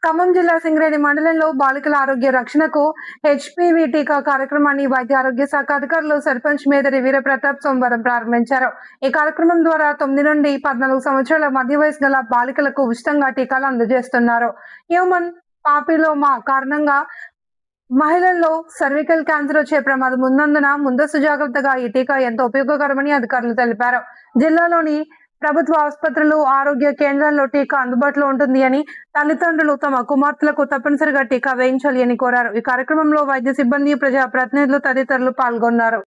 ఖమ్మం జిల్లా సింగరేణి మండలంలో బాలికల ఆరోగ్య రక్షణకు హెచ్పివి టీకా కార్యక్రమాన్ని వైద్య ఆరోగ్య శాఖ అధికారులు సర్పంచ్ మేదరి వీరప్రతాప్ సోమవారం ప్రారంభించారు. ఈ కార్యక్రమం ద్వారా 9 నుండి 14 సంవత్సరాల మధ్య వయసు గల బాలికలకు ఉచితంగా టీకాలు అందజేస్తున్నారు. హ్యూమన్ పాపిలోమా కారణంగా మహిళల్లో సర్వికల్ క్యాన్సర్ వచ్చే ప్రమాదం ఉన్నందున ముందస్తు జాగ్రత్తగా ఈ టీకా ఎంతో ఉపయోగకరమని అధికారులు తెలిపారు. జిల్లాలోని ప్రభుత్వ ఆసుపత్రులు, ఆరోగ్య కేంద్రాల్లో టీకా అందుబాటులో ఉంటుంది అని, తల్లిదండ్రులు తమ కుమార్తెలకు తప్పనిసరిగా టీకా వేయించాలి అని కోరారు. ఈ కార్యక్రమంలో వైద్య సిబ్బంది, ప్రజా ప్రతినిధులు తదితరులు పాల్గొన్నారు.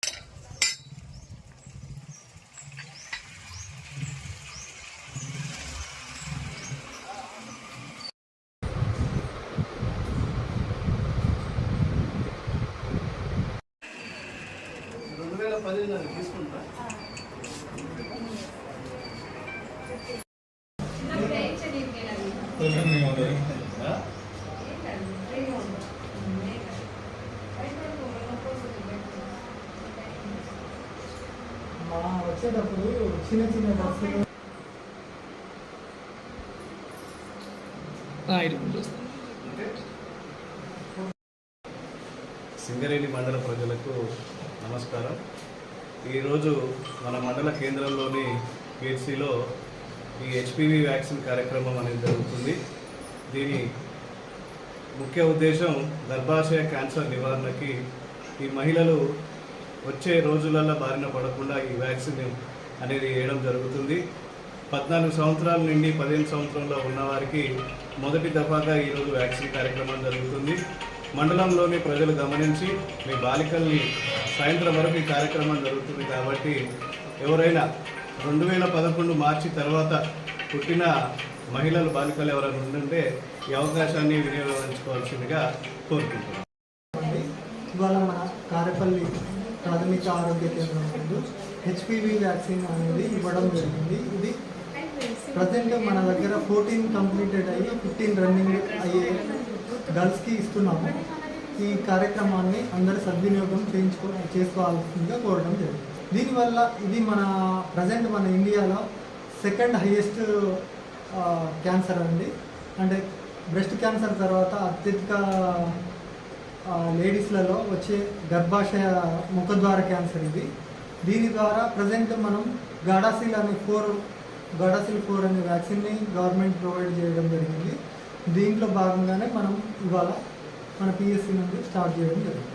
వచ్చేటప్పుడు చిన్న చిన్న బస్సులు సింగరేణి మండల ప్రజలకు నమస్కారం. ఈరోజు మన మండల కేంద్రంలోని పిహెచ్సిలో ఈ హెచ్పివి వ్యాక్సిన్ కార్యక్రమం అనేది జరుగుతుంది. దీని ముఖ్య ఉద్దేశం గర్భాశయ క్యాన్సర్ నివారణకి ఈ మహిళలు వచ్చే రోజులలో బారిన పడకుండా ఈ వ్యాక్సిన్ అనేది వేయడం జరుగుతుంది. 14 సంవత్సరాల నుండి 15 సంవత్సరంలో ఉన్నవారికి మొదటి దఫాగా ఈరోజు వ్యాక్సిన్ కార్యక్రమం జరుగుతుంది. మండలంలోని ప్రజలు గమనించి మీ బాలికల్ని సాయంత్రం వరకు ఈ కార్యక్రమం జరుగుతుంది కాబట్టి ఎవరైనా 2011 మార్చి తర్వాత పుట్టిన మహిళలు, బాలికలు ఎవరైనా ఉంటుంటే ఈ అవకాశాన్ని వినియోగించుకోవాల్సిందిగా కోరుకుంటున్నాం. ఇవాళ మన కారేపల్లి ప్రాథమిక ఆరోగ్య కేంద్రం ముందు హెచ్పివి వ్యాక్సిన్ అనేది ఇవ్వడం జరిగింది. ఇది ప్రజెంట్ మన దగ్గర 14 కంప్లీటెడ్ అయ్యి 15 రన్నింగ్ అయ్యే గర్ల్స్కి ఇస్తున్నాము. ఈ కార్యక్రమాన్ని అందరూ సద్వినియోగం చేసుకోవాల్సిందిగా కోరడం జరిగింది. దీనివల్ల ఇది ప్రజెంట్ మన ఇండియాలో సెకండ్ హైయెస్ట్ క్యాన్సర్ అండి. అంటే బ్రెస్ట్ క్యాన్సర్ తర్వాత అత్యధిక లేడీస్లలో వచ్చే గర్భాశయ ముఖద్వార క్యాన్సర్ ఇది. దీని ద్వారా ప్రజెంట్ మనం గాడాసిల్ 4 అనే వ్యాక్సిన్ని గవర్నమెంట్ ప్రొవైడ్ చేయడం జరిగింది. దీంట్లో భాగంగానే మనం ఇవాళ మన పిఎస్సి నుండి స్టార్ట్ చేయడం జరిగింది.